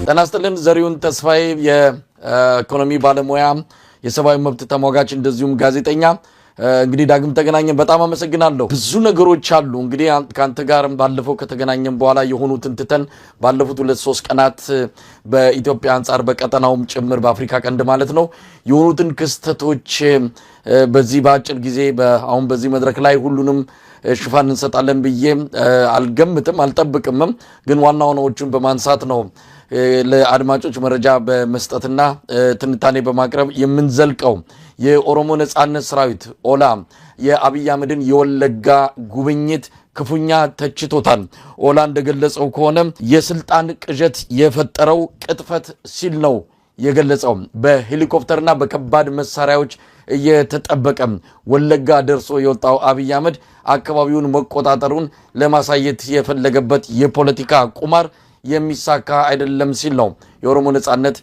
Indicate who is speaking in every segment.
Speaker 1: ተናስተልን ዘሪውን ተስፋዬ የኢኮኖሚ ባለሙያ የሰብአዊ መብት ተሟጋች እንደዚሁም ጋዜጠኛ እንግዲህ ዳግም ተገናኘን በጣም አመሰግናለሁ። ብዙ ነገሮች አሉ እንግዲህ ካንተ ጋርም ባለፈው ከተገናኘን በኋላ የሆኑትን ትተን ባለፉት 2-3 ቀናት በኢትዮጵያ አንፃር በቀጠናውም ጭምር በአፍሪካ ቀንድ ማለት ነው የሆኑትን ክስተቶች በዚህ በአጭር ጊዜ አሁን በዚህ መድረክ ላይ ሁሉንም ሽፋን እንሰጣለን ብዬ አልገምትም አልጠብቅምም። ግን ዋና ዋናዎቹን በማንሳት ነው ለአድማጮች መረጃ በመስጠትና ትንታኔ በማቅረብ የምንዘልቀው። የኦሮሞ ነጻነት ሰራዊት ኦላ የአብይ አህመድን የወለጋ ጉብኝት ክፉኛ ተችቶታል። ኦላ እንደገለጸው ከሆነ የስልጣን ቅዠት የፈጠረው ቅጥፈት ሲል ነው የገለጸው። በሄሊኮፕተርና በከባድ መሳሪያዎች እየተጠበቀ ወለጋ ደርሶ የወጣው አብይ አህመድ አካባቢውን መቆጣጠሩን ለማሳየት የፈለገበት የፖለቲካ ቁማር የሚሳካ አይደለም ሲል ነው የኦሮሞ ነጻነት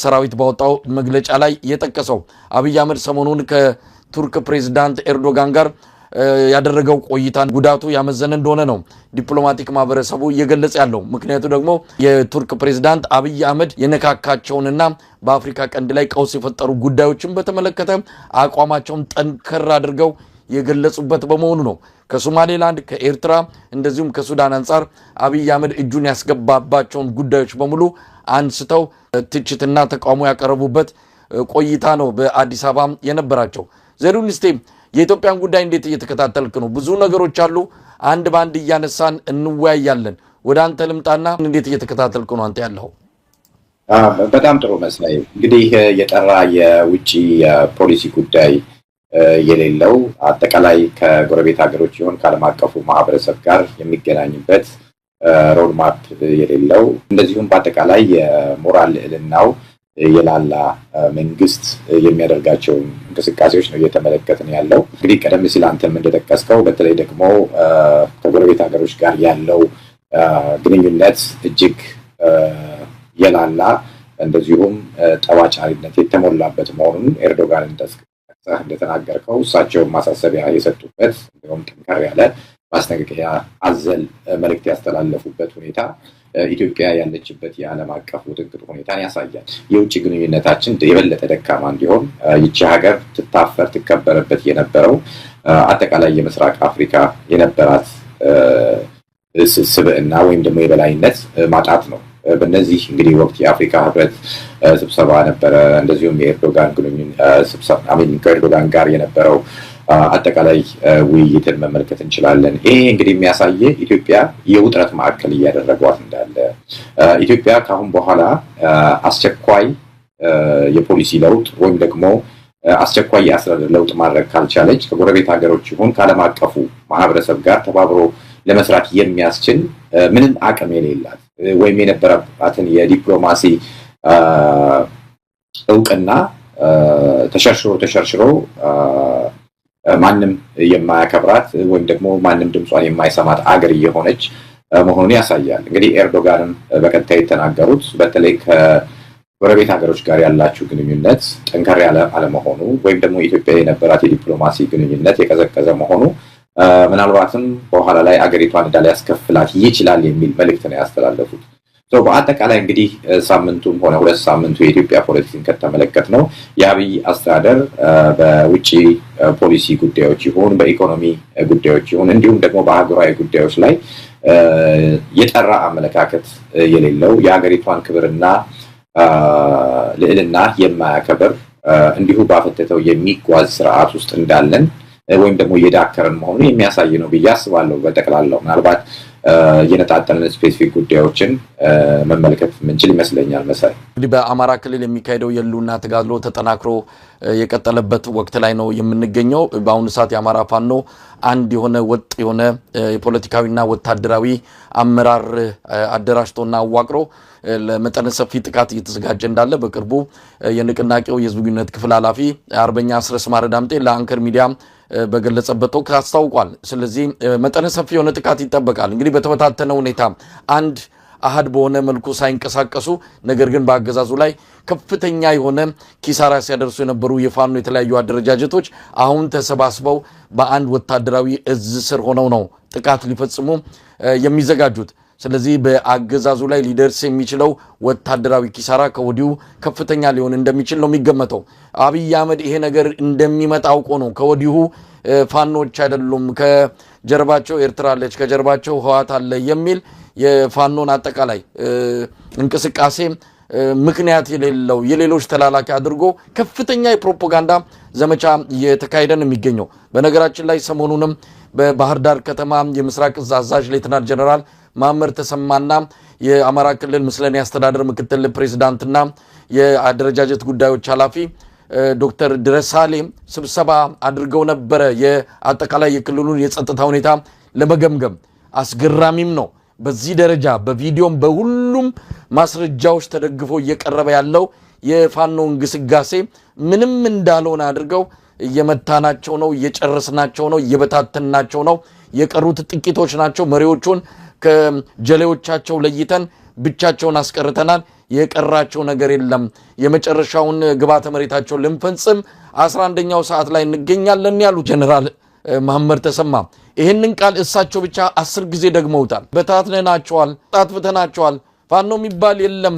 Speaker 1: ሰራዊት ባወጣው መግለጫ ላይ የጠቀሰው። አብይ አህመድ ሰሞኑን ከቱርክ ፕሬዝዳንት ኤርዶጋን ጋር ያደረገው ቆይታ ጉዳቱ ያመዘነ እንደሆነ ነው ዲፕሎማቲክ ማህበረሰቡ እየገለጸ ያለው። ምክንያቱ ደግሞ የቱርክ ፕሬዝዳንት አብይ አህመድ የነካካቸውንና በአፍሪካ ቀንድ ላይ ቀውስ የፈጠሩ ጉዳዮችን በተመለከተ አቋማቸውን ጠንከር አድርገው የገለጹበት በመሆኑ ነው። ከሶማሌላንድ ከኤርትራ እንደዚሁም ከሱዳን አንፃር አብይ አህመድ እጁን ያስገባባቸውን ጉዳዮች በሙሉ አንስተው ትችትና ተቃውሞ ያቀረቡበት ቆይታ ነው በአዲስ አበባ የነበራቸው። ዘሪሁን እስቲ የኢትዮጵያን ጉዳይ እንዴት እየተከታተልክ ነው? ብዙ ነገሮች አሉ፣ አንድ ባንድ እያነሳን እንወያያለን። ወደ አንተ ልምጣና እንዴት እየተከታተልክ ነው አንተ ያለው?
Speaker 2: በጣም ጥሩ መስላይ። እንግዲህ የጠራ የውጪ ፖሊሲ ጉዳይ የሌለው አጠቃላይ ከጎረቤት ሀገሮች ይሁን ከዓለም አቀፉ ማህበረሰብ ጋር የሚገናኝበት ሮድማፕ የሌለው እንደዚሁም በአጠቃላይ የሞራል ልዕልናው የላላ መንግስት የሚያደርጋቸው እንቅስቃሴዎች ነው እየተመለከትን ያለው። እንግዲህ ቀደም ሲል አንተም እንደጠቀስከው በተለይ ደግሞ ከጎረቤት ሀገሮች ጋር ያለው ግንኙነት እጅግ የላላ እንደዚሁም ጠባጫሪነት የተሞላበት መሆኑን ኤርዶጋን እንደተናገርከው እሳቸው ማሳሰቢያ የሰጡበት እንዲሁም ጠንከር ያለ ማስጠንቀቂያ አዘል መልእክት ያስተላለፉበት ሁኔታ ኢትዮጵያ ያለችበት የዓለም አቀፍ ውጥንቅጥ ሁኔታን ያሳያል። የውጭ ግንኙነታችን የበለጠ ደካማ እንዲሆን ይቺ ሀገር ትታፈር ትከበረበት የነበረው አጠቃላይ የምስራቅ አፍሪካ የነበራት ስብዕና ወይም ደግሞ የበላይነት ማጣት ነው። በእነዚህ እንግዲህ ወቅት የአፍሪካ ህብረት ስብሰባ ነበረ። እንደዚሁም የኤርዶጋን ከኤርዶጋን ጋር የነበረው አጠቃላይ ውይይትን መመልከት እንችላለን። ይሄ እንግዲህ የሚያሳየ ኢትዮጵያ የውጥረት ማዕከል እያደረጓት እንዳለ ኢትዮጵያ ከአሁን በኋላ አስቸኳይ የፖሊሲ ለውጥ ወይም ደግሞ አስቸኳይ የአስተዳደር ለውጥ ማድረግ ካልቻለች ከጎረቤት ሀገሮች ይሁን ከዓለም አቀፉ ማህበረሰብ ጋር ተባብሮ ለመስራት የሚያስችል ምንም አቅም የሌላት ወይም የነበረባትን የዲፕሎማሲ እውቅና ተሸርሽሮ ማንም የማያከብራት ወይም ደግሞ ማንም ድምጿን የማይሰማት አገር እየሆነች መሆኑን ያሳያል። እንግዲህ ኤርዶጋንም በቀጥታ የተናገሩት በተለይ ከጎረቤት ሀገሮች ጋር ያላችሁ ግንኙነት ጠንከር ያለ አለመሆኑ ወይም ደግሞ ኢትዮጵያ የነበራት የዲፕሎማሲ ግንኙነት የቀዘቀዘ መሆኑ ምናልባትም በኋላ ላይ አገሪቷን ዕዳ ሊያስከፍላት ይችላል የሚል መልእክት ነው ያስተላለፉት። በአጠቃላይ እንግዲህ ሳምንቱም ሆነ 2 ሳምንቱ የኢትዮጵያ ፖለቲካን ከተመለከት ነው የአብይ አስተዳደር በውጪ ፖሊሲ ጉዳዮች ይሁን በኢኮኖሚ ጉዳዮች ይሁን እንዲሁም ደግሞ በሀገራዊ ጉዳዮች ላይ የጠራ አመለካከት የሌለው የሀገሪቷን ክብርና ልዕልና የማያከብር እንዲሁ ባፈተተው የሚጓዝ ስርዓት ውስጥ እንዳለን ወይም ደግሞ የዳከረን መሆኑን የሚያሳይ ነው ብዬ አስባለሁ። በጠቅላላው ምናልባት የነጣጠልን ስፔሲፊክ ጉዳዮችን መመልከት ምንችል ይመስለኛል። መሳይ
Speaker 1: እንግዲህ በአማራ ክልል የሚካሄደው የህልውና ተጋድሎ ተጠናክሮ የቀጠለበት ወቅት ላይ ነው የምንገኘው። በአሁኑ ሰዓት የአማራ ፋኖ አንድ የሆነ ወጥ የሆነ የፖለቲካዊና ወታደራዊ አመራር አደራጅቶና አዋቅሮ ለመጠነ ሰፊ ጥቃት እየተዘጋጀ እንዳለ በቅርቡ የንቅናቄው የህዝብ ግንኙነት ክፍል ኃላፊ አርበኛ አስረስ ማረ ዳምጤ ለአንከር ሚዲያ በገለጸበት ወቅት አስታውቋል። ስለዚህ መጠነ ሰፊ የሆነ ጥቃት ይጠበቃል። እንግዲህ በተበታተነ ሁኔታ አንድ አሃድ በሆነ መልኩ ሳይንቀሳቀሱ ነገር ግን በአገዛዙ ላይ ከፍተኛ የሆነ ኪሳራ ሲያደርሱ የነበሩ የፋኖ የተለያዩ አደረጃጀቶች አሁን ተሰባስበው በአንድ ወታደራዊ እዝ ስር ሆነው ነው ጥቃት ሊፈጽሙ የሚዘጋጁት። ስለዚህ በአገዛዙ ላይ ሊደርስ የሚችለው ወታደራዊ ኪሳራ ከወዲሁ ከፍተኛ ሊሆን እንደሚችል ነው የሚገመተው። አብይ አህመድ ይሄ ነገር እንደሚመጣ አውቆ ነው ከወዲሁ ፋኖች አይደሉም ከጀርባቸው ኤርትራ አለች ከጀርባቸው ህወሓት አለ የሚል የፋኖን አጠቃላይ እንቅስቃሴ ምክንያት የሌለው የሌሎች ተላላኪ አድርጎ ከፍተኛ የፕሮፓጋንዳ ዘመቻ እየተካሄደ ነው የሚገኘው። በነገራችን ላይ ሰሞኑንም በባህር ዳር ከተማ የምስራቅ እዝ አዛዥ ሌተናል ጀነራል ማመር ተሰማና የአማራ ክልል ምስለኔ አስተዳደር ምክትል ፕሬዝዳንትና የአደረጃጀት ጉዳዮች ኃላፊ ዶክተር ድረሳሌ ስብሰባ አድርገው ነበረ የአጠቃላይ የክልሉን የጸጥታ ሁኔታ ለመገምገም። አስገራሚም ነው። በዚህ ደረጃ በቪዲዮም በሁሉም ማስረጃዎች ተደግፎ እየቀረበ ያለው የፋኖ እንቅስቃሴ ምንም እንዳልሆነ አድርገው እየመታናቸው ነው፣ እየጨረስናቸው ነው፣ እየበታተናቸው ነው። የቀሩት ጥቂቶች ናቸው። መሪዎቹን ከጀሌዎቻቸው ለይተን ብቻቸውን አስቀርተናል። የቀራቸው ነገር የለም። የመጨረሻውን ግባተ መሬታቸው ልንፈጽም 11ኛው ሰዓት ላይ እንገኛለን ያሉ ጀነራል መሐመድ ተሰማ ይህንን ቃል እሳቸው ብቻ 10 ጊዜ ደግመውታል። በታትነናቸዋል፣ ጣጥፍተናቸዋል፣ ፋኖ የሚባል የለም፣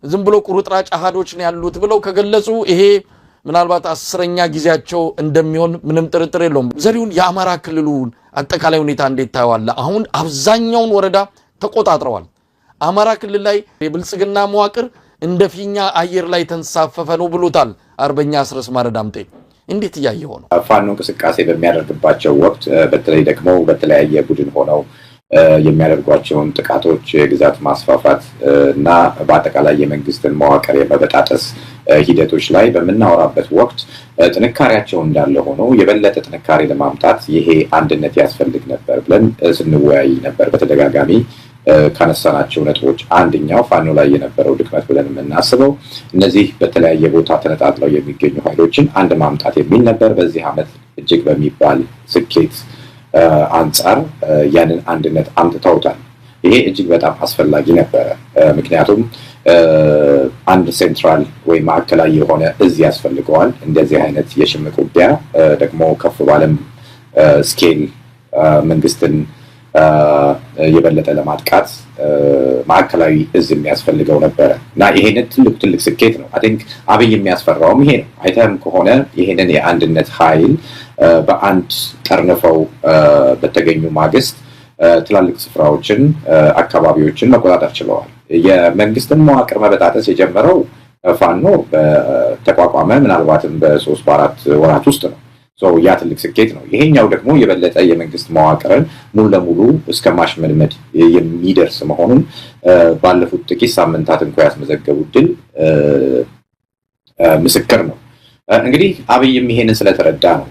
Speaker 1: ዝም ብሎ ቁርጥራጭ አሃዶች ነው ያሉት ብለው ከገለጹ ይሄ ምናልባት 10ኛ ጊዜያቸው እንደሚሆን ምንም ጥርጥር የለውም። ዘሪሁን የአማራ ክልሉን አጠቃላይ ሁኔታ እንዴት ታየዋለህ? አሁን አብዛኛውን ወረዳ ተቆጣጥረዋል። አማራ ክልል ላይ የብልጽግና መዋቅር እንደ ፊኛ አየር ላይ ተንሳፈፈ ነው ብሎታል አርበኛ አስረስ ማረዳምጤ። እንዴት እያየው ነው?
Speaker 2: ፋኖ እንቅስቃሴ በሚያደርግባቸው ወቅት በተለይ ደግሞ በተለያየ ቡድን ሆነው የሚያደርጓቸውን ጥቃቶች፣ የግዛት ማስፋፋት እና በአጠቃላይ የመንግስትን መዋቅር የመበጣጠስ ሂደቶች ላይ በምናወራበት ወቅት ጥንካሬያቸው እንዳለ ሆኖ የበለጠ ጥንካሬ ለማምጣት ይሄ አንድነት ያስፈልግ ነበር ብለን ስንወያይ ነበር። በተደጋጋሚ ካነሳናቸው ነጥቦች አንደኛው ፋኖ ላይ የነበረው ድክመት ብለን የምናስበው እነዚህ በተለያየ ቦታ ተነጣጥለው የሚገኙ ኃይሎችን አንድ ማምጣት የሚል ነበር። በዚህ ዓመት እጅግ በሚባል ስኬት አንጻር ያንን አንድነት አምጥተውታል። ይሄ እጅግ በጣም አስፈላጊ ነበረ። ምክንያቱም አንድ ሴንትራል ወይ ማዕከላዊ የሆነ እዝ ያስፈልገዋል። እንደዚህ አይነት የሽምቅ ውጊያ ደግሞ ከፍ ባለም ስኬል መንግስትን የበለጠ ለማጥቃት ማዕከላዊ እዝ የሚያስፈልገው ነበረ እና ይሄንን ትልቅ ስኬት ነው። አይ ቲንክ አብይ የሚያስፈራውም ይሄ ነው። አይተህም ከሆነ ይሄንን የአንድነት ኃይል በአንድ ጠርንፈው በተገኙ ማግስት ትላልቅ ስፍራዎችን፣ አካባቢዎችን መቆጣጠር ችለዋል። የመንግስትን መዋቅር መበጣጠስ የጀመረው ፋኖ በተቋቋመ ምናልባትም በ3 በ4 ወራት ውስጥ ነው። ያ ትልቅ ስኬት ነው። ይሄኛው ደግሞ የበለጠ የመንግስት መዋቅርን ሙሉ ለሙሉ እስከ ማሽመድመድ የሚደርስ መሆኑን ባለፉት ጥቂት ሳምንታት እንኳ ያስመዘገቡት ድል ምስክር ነው። እንግዲህ አብይም ይሄንን ስለተረዳ ነው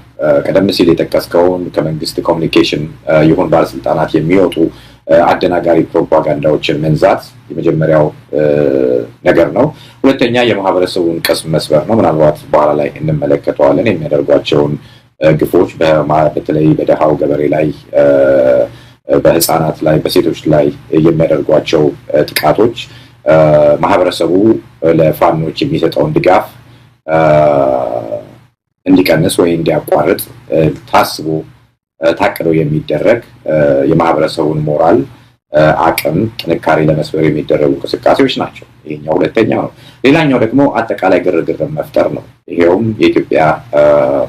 Speaker 2: ቀደም ሲል የጠቀስከውን ከመንግስት ኮሚኒኬሽን ይሁን ባለስልጣናት የሚወጡ አደናጋሪ ፕሮፓጋንዳዎችን መንዛት የመጀመሪያው ነገር ነው። ሁለተኛ የማህበረሰቡን ቅስም መስበር ነው። ምናልባት በኋላ ላይ እንመለከተዋለን የሚያደርጓቸውን ግፎች በተለይ በደሃው ገበሬ ላይ፣ በህፃናት ላይ፣ በሴቶች ላይ የሚያደርጓቸው ጥቃቶች ማህበረሰቡ ለፋኖች የሚሰጠውን ድጋፍ እንዲቀንስ ወይ እንዲያቋርጥ ታቅደው የሚደረግ የማህበረሰቡን ሞራል፣ አቅም፣ ጥንካሬ ለመስበር የሚደረጉ እንቅስቃሴዎች ናቸው። ይሄኛው ሁለተኛው ነው። ሌላኛው ደግሞ አጠቃላይ ግርግር መፍጠር ነው። ይሄውም የኢትዮጵያ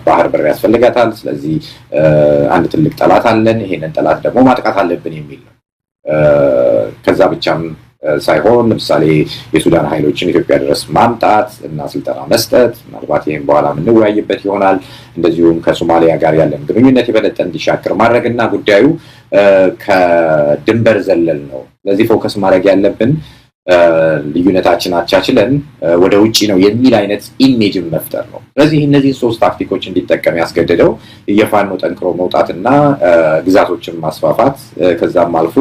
Speaker 2: ባህር በር ያስፈልጋታል። ስለዚህ አንድ ትልቅ ጠላት አለን፣ ይሄንን ጠላት ደግሞ ማጥቃት አለብን የሚል ነው። ከዛ ብቻም ሳይሆን ለምሳሌ የሱዳን ኃይሎችን ኢትዮጵያ ድረስ ማምጣት እና ስልጠና መስጠት፣ ምናልባት ይህም በኋላ የምንወያይበት ይሆናል። እንደዚሁም ከሶማሊያ ጋር ያለን ግንኙነት የበለጠ እንዲሻክር ማድረግና ጉዳዩ ከድንበር ዘለል ነው። ስለዚህ ፎከስ ማድረግ ያለብን ልዩነታችን አቻችለን ወደ ውጭ ነው የሚል አይነት ኢሜጅን መፍጠር ነው። ስለዚህ እነዚህ 3 ታክቲኮች እንዲጠቀም ያስገደደው የፋኖ ጠንክሮ መውጣትና ግዛቶችን ማስፋፋት ከዛም አልፎ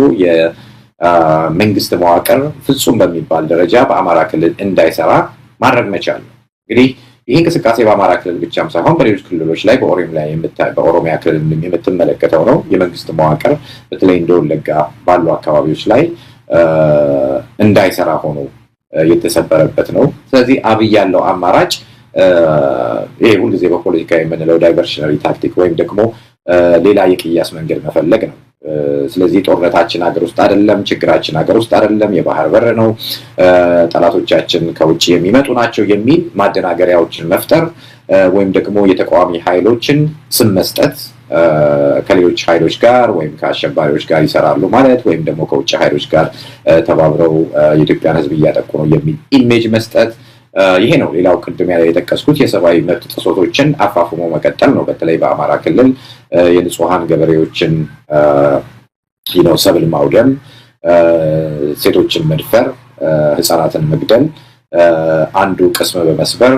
Speaker 2: መንግስት መዋቅር ፍጹም በሚባል ደረጃ በአማራ ክልል እንዳይሰራ ማድረግ መቻል ነው። እንግዲህ ይህ እንቅስቃሴ በአማራ ክልል ብቻም ሳይሆን በሌሎች ክልሎች ላይ በኦሮሚያ ክልል የምትመለከተው ነው። የመንግስት መዋቅር በተለይ እንደ ወለጋ ባሉ አካባቢዎች ላይ እንዳይሰራ ሆኖ የተሰበረበት ነው። ስለዚህ አብይ ያለው አማራጭ ይሄ ሁልጊዜ በፖለቲካ የምንለው ዳይቨርሽነሪ ታክቲክ ወይም ደግሞ ሌላ የቅያስ መንገድ መፈለግ ነው። ስለዚህ ጦርነታችን ሀገር ውስጥ አይደለም፣ ችግራችን ሀገር ውስጥ አይደለም፣ የባህር በር ነው፣ ጠላቶቻችን ከውጭ የሚመጡ ናቸው የሚል ማደናገሪያዎችን መፍጠር ወይም ደግሞ የተቃዋሚ ኃይሎችን ስም መስጠት ከሌሎች ኃይሎች ጋር ወይም ከአሸባሪዎች ጋር ይሰራሉ ማለት ወይም ደግሞ ከውጭ ኃይሎች ጋር ተባብረው የኢትዮጵያን ሕዝብ እያጠቁ ነው የሚል ኢሜጅ መስጠት ይሄ ነው። ሌላው ቅድም የጠቀስኩት የሰብአዊ መብት ጥሰቶችን አፋፍሞ መቀጠል ነው። በተለይ በአማራ ክልል የንጹሃን ገበሬዎችን ሰብል ማውደም፣ ሴቶችን መድፈር፣ ህፃናትን መግደል፣ አንዱ ቅስም በመስበር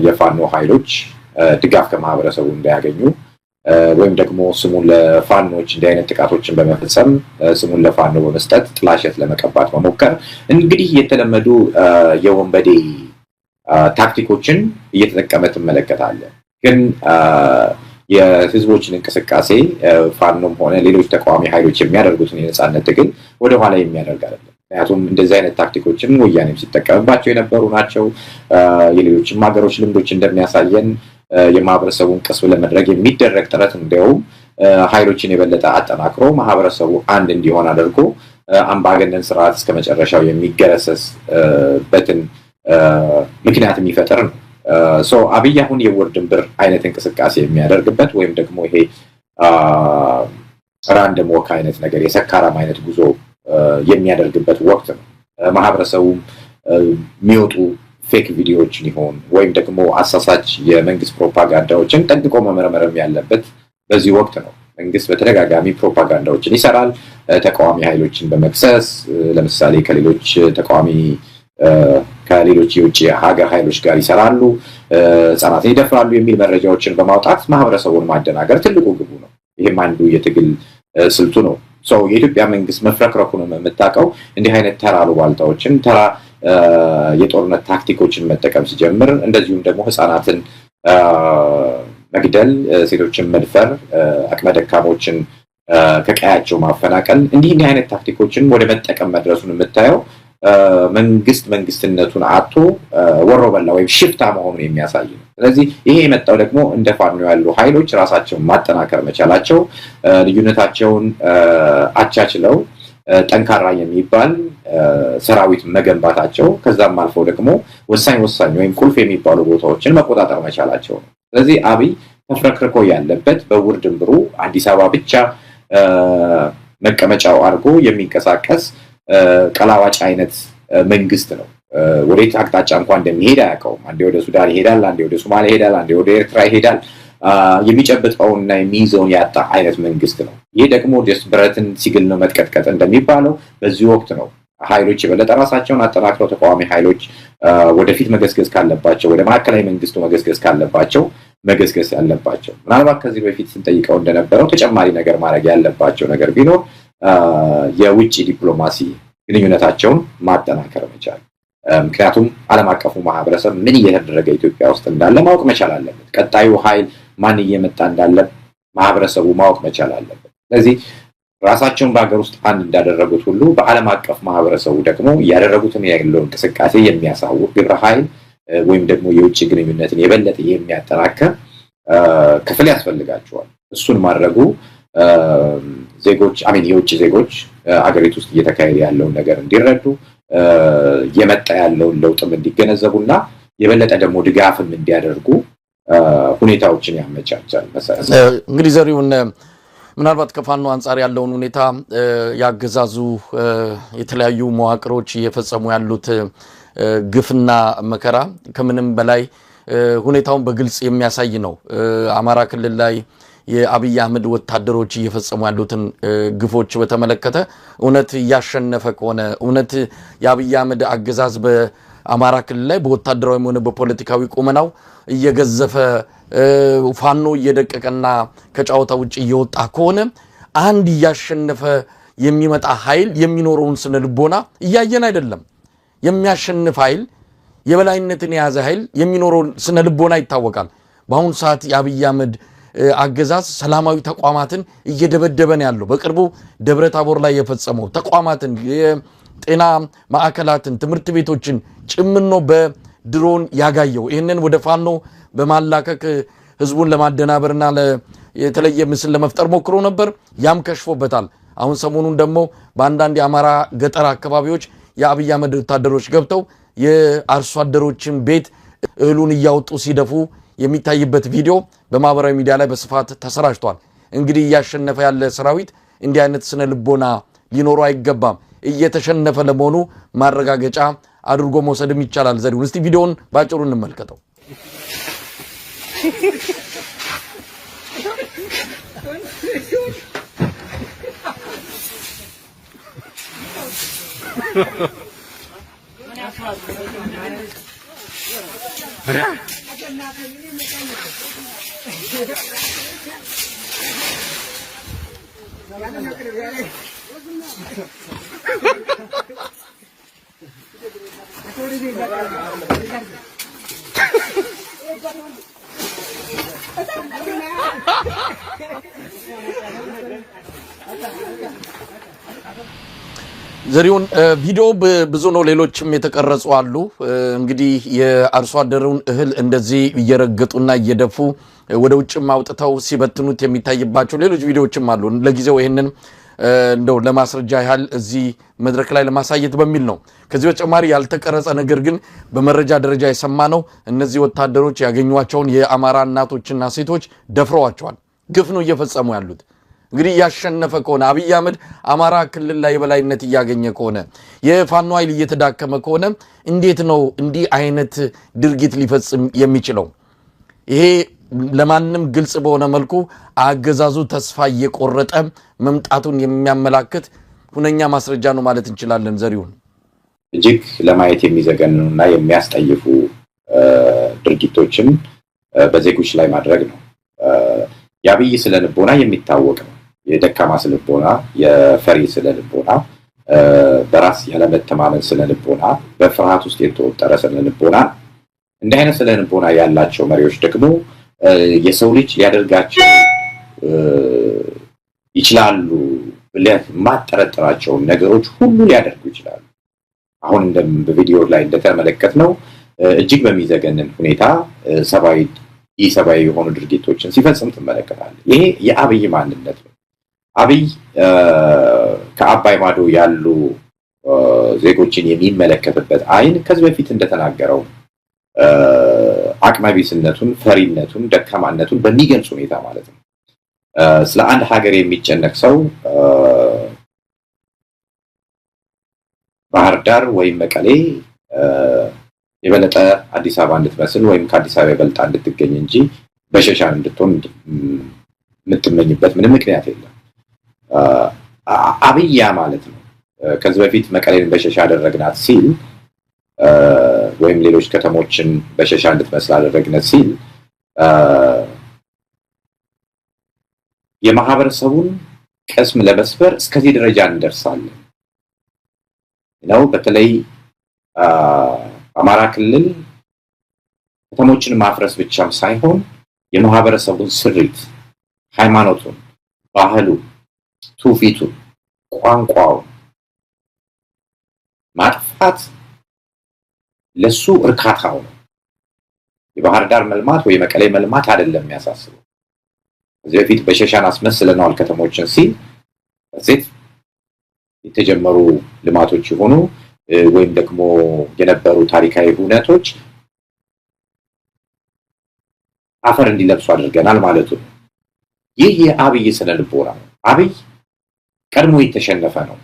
Speaker 2: የፋኖ ኃይሎች ድጋፍ ከማህበረሰቡ እንዳያገኙ ወይም ደግሞ ስሙን ለፋኖች እንዲህ አይነት ጥቃቶችን በመፈጸም ስሙን ለፋኖ በመስጠት ጥላሸት ለመቀባት መሞከር እንግዲህ የተለመዱ የወንበዴ ታክቲኮችን እየተጠቀመ ትመለከታለህ። ግን የህዝቦችን እንቅስቃሴ ፋኖም ሆነ ሌሎች ተቃዋሚ ኃይሎች የሚያደርጉትን የነጻነት ትግል ወደኋላ የሚያደርግ አይደለም። ምክንያቱም እንደዚህ አይነት ታክቲኮችን ወያኔም ሲጠቀምባቸው የነበሩ ናቸው። የሌሎችም ሀገሮች ልምዶች እንደሚያሳየን የማህበረሰቡን ቀስብ ለመድረግ የሚደረግ ጥረት እንዲያውም ኃይሎችን የበለጠ አጠናክሮ ማህበረሰቡ አንድ እንዲሆን አድርጎ አምባገነን ስርዓት እስከ መጨረሻው የሚገረሰስበትን ምክንያት የሚፈጥር ነው። አብይ አሁን የውር ድንብር አይነት እንቅስቃሴ የሚያደርግበት ወይም ደግሞ ይሄ ራንደም ወክ አይነት ነገር የሰካራም አይነት ጉዞ የሚያደርግበት ወቅት ነው። ማህበረሰቡም የሚወጡ ፌክ ቪዲዮዎችን ይሆን ወይም ደግሞ አሳሳች የመንግስት ፕሮፓጋንዳዎችን ጠንቅቆ መመርመርም ያለበት በዚህ ወቅት ነው። መንግስት በተደጋጋሚ ፕሮፓጋንዳዎችን ይሰራል። ተቃዋሚ ኃይሎችን በመክሰስ ለምሳሌ ከሌሎች የውጭ ሀገር ኃይሎች ጋር ይሰራሉ፣ ህጻናትን ይደፍራሉ የሚል መረጃዎችን በማውጣት ማህበረሰቡን ማደናገር ትልቁ ግቡ ነው። ይህም አንዱ የትግል ስልቱ ነው። የኢትዮጵያ መንግስት መፍረክረኩንም የምታውቀው እንዲህ አይነት ተራ አሉባልታዎችን ተራ የጦርነት ታክቲኮችን መጠቀም ሲጀምር፣ እንደዚሁም ደግሞ ህፃናትን መግደል፣ ሴቶችን መድፈር፣ አቅመ ደካሞችን ከቀያቸው ማፈናቀል እንዲህ አይነት ታክቲኮችን ወደ መጠቀም መድረሱን የምታየው መንግስትነቱን አጥቶ ወሮበላ ወይም ሽፍታ መሆኑን የሚያሳይ ነው። ስለዚህ ይሄ የመጣው ደግሞ እንደ ፋኖ ያሉ ኃይሎች ራሳቸውን ማጠናከር መቻላቸው፣ ልዩነታቸውን አቻችለው ጠንካራ የሚባል ሰራዊት መገንባታቸው፣ ከዛም አልፎ ደግሞ ወሳኝ ወይም ቁልፍ የሚባሉ ቦታዎችን መቆጣጠር መቻላቸው ነው። ስለዚህ አብይ ተፍረክርኮ ያለበት በውር ድንብሩ አዲስ አበባ ብቻ መቀመጫው አድርጎ የሚንቀሳቀስ ቀላዋጭ አይነት መንግስት ነው። ወዴት አቅጣጫ እንኳን እንደሚሄድ አያውቀውም። አንዴ ወደ ሱዳን ይሄዳል፣ አንዴ ወደ ሶማሊያ ይሄዳል፣ አንዴ ወደ ኤርትራ ይሄዳል። የሚጨብጠውንና የሚይዘውን ያጣ አይነት መንግስት ነው። ይህ ደግሞ ብረትን ሲግል ነው መጥቀጥቀጥ እንደሚባለው በዚህ ወቅት ነው ኃይሎች የበለጠ ራሳቸውን አጠናክረው ተቃዋሚ ኃይሎች ወደፊት መገስገስ ካለባቸው፣ ወደ ማዕከላዊ መንግስቱ መገስገስ ካለባቸው መገስገስ ያለባቸው። ምናልባት ከዚህ በፊት ስንጠይቀው እንደነበረው ተጨማሪ ነገር ማድረግ ያለባቸው ነገር ቢኖር የውጭ ዲፕሎማሲ ግንኙነታቸውን ማጠናከር መቻል። ምክንያቱም ዓለም አቀፉ ማህበረሰብ ምን እየተደረገ ኢትዮጵያ ውስጥ እንዳለ ማወቅ መቻል አለበት። ቀጣዩ ኃይል ማን እየመጣ እንዳለ ማህበረሰቡ ማወቅ መቻል አለበት። ስለዚህ ራሳቸውን በሀገር ውስጥ አንድ እንዳደረጉት ሁሉ በዓለም አቀፍ ማህበረሰቡ ደግሞ እያደረጉትን ያለው እንቅስቃሴ የሚያሳውቅ ግብረ ኃይል ወይም ደግሞ የውጭ ግንኙነትን የበለጠ የሚያጠናክር ክፍል ያስፈልጋቸዋል። እሱን ማድረጉ የውጭ ዜጎች አገሪቱ ውስጥ እየተካሄደ ያለውን ነገር እንዲረዱ የመጣ ያለውን ለውጥም እንዲገነዘቡና የበለጠ ደግሞ ድጋፍም እንዲያደርጉ ሁኔታዎችን ያመቻቻል።
Speaker 1: እንግዲህ ዘሪሁን ምናልባት ከፋኖ አንጻር ያለውን ሁኔታ ያገዛዙ የተለያዩ መዋቅሮች እየፈጸሙ ያሉት ግፍና መከራ ከምንም በላይ ሁኔታውን በግልጽ የሚያሳይ ነው። አማራ ክልል ላይ የአብይ አህመድ ወታደሮች እየፈጸሙ ያሉትን ግፎች በተመለከተ እውነት እያሸነፈ ከሆነ እውነት የአብይ አህመድ አገዛዝ በአማራ ክልል ላይ በወታደራዊም ሆነ በፖለቲካዊ ቁመናው እየገዘፈ ፋኖ እየደቀቀና ከጫወታ ውጭ እየወጣ ከሆነ አንድ እያሸነፈ የሚመጣ ኃይል የሚኖረውን ስነ ልቦና እያየን አይደለም። የሚያሸንፍ ኃይል የበላይነትን የያዘ ኃይል የሚኖረውን ስነ ልቦና ይታወቃል። በአሁኑ ሰዓት የአብይ አህመድ አገዛዝ ሰላማዊ ተቋማትን እየደበደበ ነው ያለው። በቅርቡ ደብረ ታቦር ላይ የፈጸመው ተቋማትን፣ የጤና ማዕከላትን፣ ትምህርት ቤቶችን ጭምኖ በድሮን ያጋየው ይህንን ወደ ፋኖ በማላከክ ህዝቡን ለማደናበርና የተለየ ምስል ለመፍጠር ሞክሮ ነበር ያም ከሽፎበታል አሁን ሰሞኑን ደግሞ በአንዳንድ የአማራ ገጠር አካባቢዎች የአብይ አህመድ ወታደሮች ገብተው የአርሶ አደሮችን ቤት እህሉን እያወጡ ሲደፉ የሚታይበት ቪዲዮ በማህበራዊ ሚዲያ ላይ በስፋት ተሰራጭቷል እንግዲህ ያሸነፈ ያለ ሰራዊት እንዲህ አይነት ስነ ልቦና ሊኖር አይገባም እየተሸነፈ ለመሆኑ ማረጋገጫ አድርጎ መውሰድም ይቻላል ዘሪሁን እስቲ ቪዲዮውን ባጭሩ እንመልከተው ዘሪሁን ቪዲዮ ብዙ ነው ሌሎችም የተቀረጹ አሉ እንግዲህ የአርሶ አደሩን እህል እንደዚህ እየረገጡና እየደፉ ወደ ውጭም አውጥተው ሲበትኑት የሚታይባቸው ሌሎች ቪዲዮዎችም አሉ ለጊዜው ይሄንን እንደው ለማስረጃ ያህል እዚህ መድረክ ላይ ለማሳየት በሚል ነው ከዚህ በተጨማሪ ያልተቀረጸ ነገር ግን በመረጃ ደረጃ የሰማነው እነዚህ ወታደሮች ያገኙዋቸውን የአማራ እናቶችና ሴቶች ደፍረዋቸዋል ግፍ ነው እየፈጸሙ ያሉት እንግዲህ ያሸነፈ ከሆነ አብይ አህመድ አማራ ክልል ላይ የበላይነት ያገኘ ከሆነ የፋኖ ኃይል እየተዳከመ ከሆነ እንዴት ነው እንዲህ አይነት ድርጊት ሊፈጽም የሚችለው ይሄ ለማንም ግልጽ በሆነ መልኩ አገዛዙ ተስፋ እየቆረጠ መምጣቱን የሚያመላክት ሁነኛ ማስረጃ ነው ማለት እንችላለን ዘሪሁን
Speaker 2: እጅግ ለማየት የሚዘገንኑና የሚያስጠይፉ ድርጊቶችን በዜጎች ላይ ማድረግ ነው ያብይ ስለልቦና የሚታወቅ ነው የደካማ ስለልቦና የፈሪ ስለልቦና በራስ ያለመተማመን ስለልቦና በፍርሃት ውስጥ የተወጠረ ስለልቦና እንዲህ አይነት ስለልቦና ያላቸው መሪዎች ደግሞ የሰው ልጅ ሊያደርጋቸው ይችላሉ ብለህ ማጠረጥራቸው ነገሮች ሁሉ ሊያደርጉ ይችላሉ አሁን በቪዲዮ ላይ እንደተመለከትነው እጅግ በሚዘገንን ሁኔታ ሰባዊ የሆኑ ድርጊቶችን ሲፈጽም ተመለከታለህ ይሄ የአብይ ማንነት ነው አብይ ከአባይ ማዶ ያሉ ዜጎችን የሚመለከትበት አይን ከዚህ በፊት እንደተናገረው አቅመቢስነቱን ፈሪነቱን ደካማነቱን በሚገልጽ ሁኔታ ማለት ነው ስለ አንድ ሀገር የሚጨነቅ ሰው ባህር ዳር ወይም መቀሌ የበለጠ አዲስ አበባ እንድትመስል ወይም ከአዲስ አበባ የበለጠ እንድትገኝ እንጂ በሸሻን እንድትሆን የምትመኝበት ምንም ምክንያት የለም አብያ ማለት ነው ከዚህ በፊት መቀሌን በሸሻ አደረግናት ሲል ወይም ሌሎች ከተሞችን በሸሻ እንድትመስል አደረግናት ሲል የማህበረሰቡን ቅስም ለመስበር እስከዚህ ደረጃ እንደርሳለን ነው በተለይ አማራ ክልል ከተሞችን ማፍረስ ብቻም ሳይሆን የማህበረሰቡን ስሪት ሃይማኖቱን ባህሉን ትውፊቱን ቋንቋውን ማጥፋት ለሱ እርካታው ነው የባህር ዳር መልማት ወይ መቀሌ መልማት አይደለም የሚያሳስበው እዚህ በፊት በሸሻን አስመስለናል ከተሞችን ሲል እዚህ የተጀመሩ ልማቶች ሆኑ ወይም ደግሞ የነበሩ ታሪካዊ ሁነቶች አፈር እንዲለብሱ አድርገናል ማለት ነው ይህ የአብይ ስለልቦና ነው አብይ ቀድሞ የተሸነፈ ነው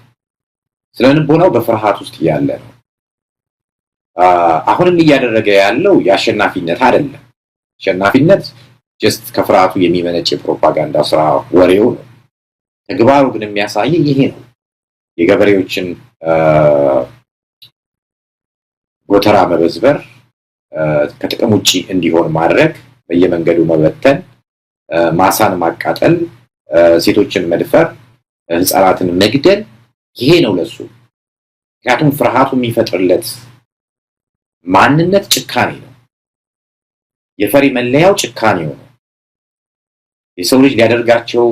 Speaker 2: ስለልቦናው በፍርሃት ውስጥ ያለ ነው አሁንም እያደረገ ያለው ያሸናፊነት አይደለም አሸናፊነት just ከፍርሃቱ የሚመነጭ ፕሮፓጋንዳ ስራ ወሬው ነው ተግባሩ ግን የሚያሳይ ይሄ ነው የገበሬዎችን ጎተራ መበዝበር ከጥቅም ውጪ እንዲሆን ማድረግ በየመንገዱ መበተን ማሳን ማቃጠል ሴቶችን መድፈር ህፃናትን መግደል ይሄ ነው ለሱ ምክንያቱም ፍርሃቱ የሚፈጥርለት ማንነት ጭካኔ ነው የፈሪ መለያው ጭካኔው ነው የሰው ልጅ ሊያደርጋቸው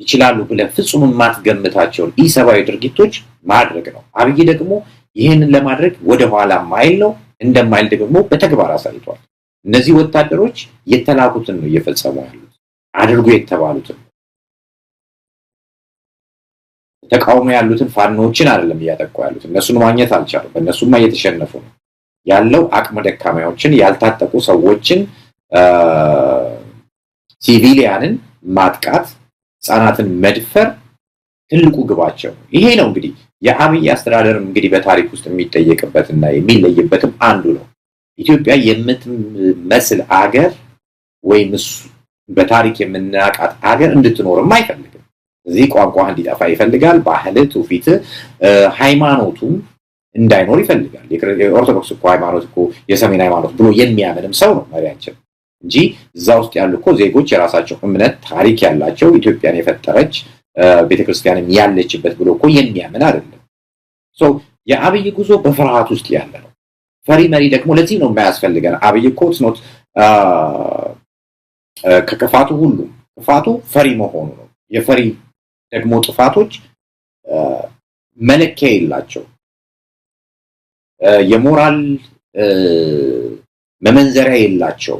Speaker 2: ይችላሉ ብለህ ፍጹም ማትገምታቸው ኢሰባዊ ድርጊቶች ማድረግ ነው አብይ ደግሞ ይሄንን ለማድረግ ወደ ኋላ ማይል ነው እንደማይል ደግሞ በተግባር አሳይቷል እነዚህ ወታደሮች የተላኩትን ነው እየፈጸሙ ያሉት አድርጎ የተባሉትን ተቃውሞ ያሉትን ፋኖችን አይደለም እያጠቁ ያሉት። እነሱን ማግኘት አልቻሉም። በእነሱማ እየተሸነፉ ነው ያለው። አቅመ ደካማዎችን፣ ያልታጠቁ ሰዎችን፣ ሲቪሊያንን ማጥቃት፣ ህፃናትን መድፈር ትልቁ ግባቸው ይሄ ነው። እንግዲህ የአብይ አስተዳደር እንግዲህ በታሪክ ውስጥ የሚጠየቅበትና የሚለይበትም አንዱ ነው። ኢትዮጵያ የምትመስል አገር ወይም በታሪክ የምናቃት አገር እንድትኖርም አይፈልግም። እዚህ ቋንቋ እንዲጠፋ ይፈልጋል። ባህል፣ ትውፊት፣ ሃይማኖቱ እንዳይኖር ይፈልጋል። የኦርቶዶክስ እኮ ሃይማኖት እኮ የሰሜን ሃይማኖት ብሎ የሚያምንም ሰው ነው መሪያችን እንጂ እዛ ውስጥ ያሉ እኮ ዜጎች የራሳቸው እምነት ታሪክ ያላቸው ኢትዮጵያን የፈጠረች ቤተክርስቲያንም ያለችበት ብሎ እኮ የሚያምን አይደለም። የአብይ ጉዞ በፍርሃት ውስጥ ያለ ነው። ፈሪ መሪ ደግሞ ለዚህ ነው የማያስፈልገን። አብይ እኮ ስኖት ከክፋቱ ሁሉ ክፋቱ ፈሪ መሆኑ ነው። የፈሪ ደግሞ ጥፋቶች መለኪያ የላቸው። የሞራል መመንዘሪያ የላቸው።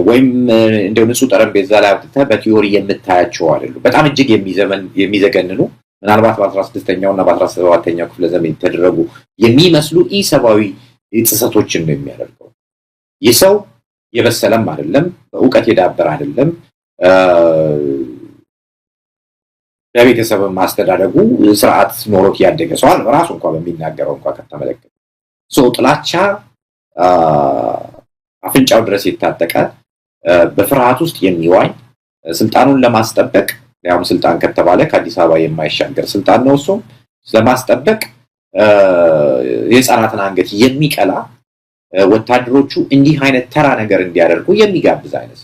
Speaker 2: ወይም እንደው ንጹህ ጠረጴዛ ላይ አውጥተህ በቲዮሪ የምታያቸው አይደሉም። በጣም እጅግ የሚዘገንኑ ምናልባት በ16ኛው እና በ17ኛው ክፍለ ዘመን የተደረጉ የሚመስሉ ኢሰባዊ ጥሰቶችን ነው የሚያደርገው። ይህ ሰው የበሰለም አይደለም፣ በእውቀት የዳበረ አይደለም። በቤተሰብ ማስተዳደጉ ስርዓት ኖሮት ያደገ ሰው አለ። ራሱ እንኳን በሚናገረው እንኳን ከተመለከተ ጥላቻ አፍንጫው ድረስ የታጠቀ በፍርሃት ውስጥ የሚዋኝ ስልጣኑን ለማስጠበቅ ያውም ስልጣን ከተባለ ከአዲስ አበባ የማይሻገር ስልጣን ነው። እሱም ለማስጠበቅ የህፃናትን አንገት የሚቀላ ወታደሮቹ እንዲህ አይነት ተራ ነገር እንዲያደርጉ የሚጋብዝ አይነት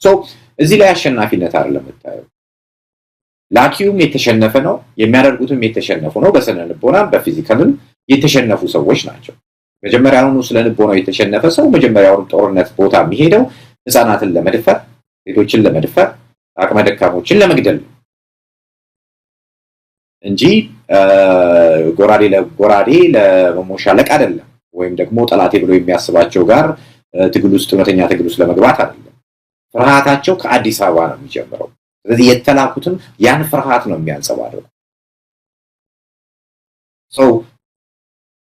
Speaker 2: ሰው እዚህ ላይ አሸናፊነት አይደለም የምታየው። ላኪውም የተሸነፈ ነው፣ የሚያደርጉትም የተሸነፉ ነው። በስነ ልቦናም በፊዚካልም የተሸነፉ ሰዎች ናቸው። መጀመሪያውኑ ስለ ልቦናው የተሸነፈ ሰው መጀመሪያውኑ ጦርነት ቦታ የሚሄደው ህፃናትን ለመድፈር፣ ሴቶችን ለመድፈር፣ አቅመ ደካሞችን ለመግደል ነው እንጂ ጎራዴ ለጎራዴ ለመሞሻለቅ አይደለም። ወይም ደግሞ ጠላቴ ብሎ የሚያስባቸው ጋር ትግል ውስጥ እውነተኛ ትግል ውስጥ ለመግባት አይደለም። ፍርሃታቸው ከአዲስ አበባ ነው የሚጀምረው። ስለዚህ የተላኩትም ያን ፍርሃት ነው የሚያንጸባርቀው።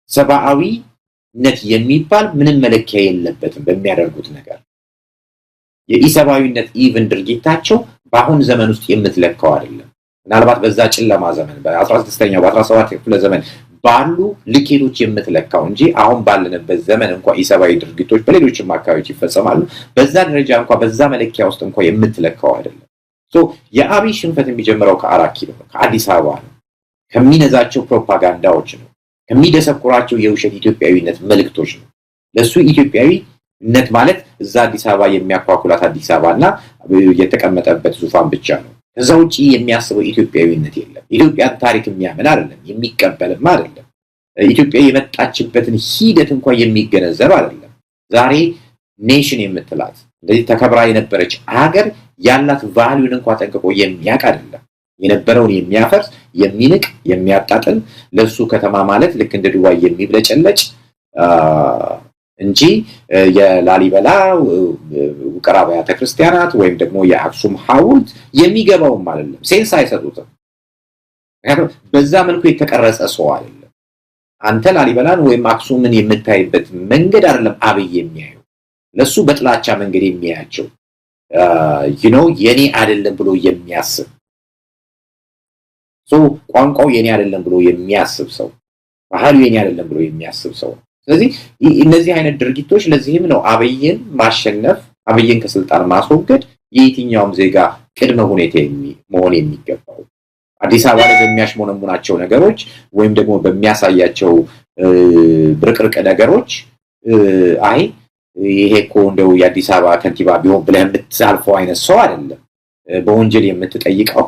Speaker 2: ሰብአዊነት የሚባል ምንም መለኪያ የለበትም በሚያደርጉት ነገር። የኢሰብአዊነት ኢቭን ድርጊታቸው በአሁን ዘመን ውስጥ የምትለካው አይደለም። ምናልባት በዛ ጨለማ ዘመን በ16ኛው በ17 ክፍለ ዘመን ባሉ ልኬቶች የምትለካው እንጂ አሁን ባለንበት ዘመን እንኳን ኢሰብአዊ ድርጊቶች በሌሎችም አካባቢዎች ይፈጸማሉ። በዛ ደረጃ እንኳን በዛ መለኪያ ውስጥ እንኳን የምትለካው አይደለም። የአብይ ሽንፈት የሚጀምረው ከ4 ኪሎ ነው፣ ከአዲስ አበባ ነው፣ ከሚነዛቸው ፕሮፓጋንዳዎች ነው፣ ከሚደሰኩራቸው የውሸት ኢትዮጵያዊነት መልእክቶች ነው። ለሱ ኢትዮጵያዊነት ማለት እዛ አዲስ አበባ የሚያኳኩላት አዲስ አበባና የተቀመጠበት ዙፋን ብቻ ነው። ከዛ ውጪ የሚያስበው ኢትዮጵያዊነት የለም። ኢትዮጵያን ታሪክ የሚያምን አይደለም፣ የሚቀበልም አይደለም። ኢትዮጵያ የመጣችበትን ሂደት እንኳን የሚገነዘብ አይደለም። ዛሬ ኔሽን የምትላት እንደዚህ ተከብራ የነበረች ሀገር ያላት ቫልዩን እንኳን ጠንቅቆ የሚያውቅ አይደለም። የነበረውን የሚያፈርስ የሚንቅ የሚያጣጥል ለሱ ከተማ ማለት ልክ እንደ ዱባይ የሚብለጨለጭ እንጂ የላሊበላ ውቅር አብያተ ክርስቲያናት ወይም ደግሞ የአክሱም ሐውልት የሚገባውም አይደለም። ሴንስ አይሰጡትም። ምክንያቱም በዛ መልኩ የተቀረጸ ሰው አይደለም። አንተ ላሊበላን ወይም አክሱምን የምታይበት መንገድ አይደለም አብይ የሚያየው። ለሱ በጥላቻ መንገድ የሚያያቸው የኔ አይደለም ብሎ የሚያስብ ቋንቋው የኔ አይደለም ብሎ የሚያስብ ሰው፣ ባህሉ የኔ አይደለም ብሎ የሚያስብ ሰው። ስለዚህ እነዚህ አይነት ድርጊቶች ለዚህም ነው አብይን ማሸነፍ፣ አብይን ከስልጣን ማስወገድ የየትኛውም ዜጋ ቅድመ ሁኔታ መሆን የሚገባው። አዲስ አበባ ላይ በሚያሽሞነሙናቸው ነገሮች ወይም ደግሞ በሚያሳያቸው ብርቅርቅ ነገሮች አይ ይሄ እኮ እንደው የአዲስ አበባ ከንቲባ ቢሆን ብለህ የምታልፈው አይነት ሰው አይደለም። በወንጀል የምትጠይቀው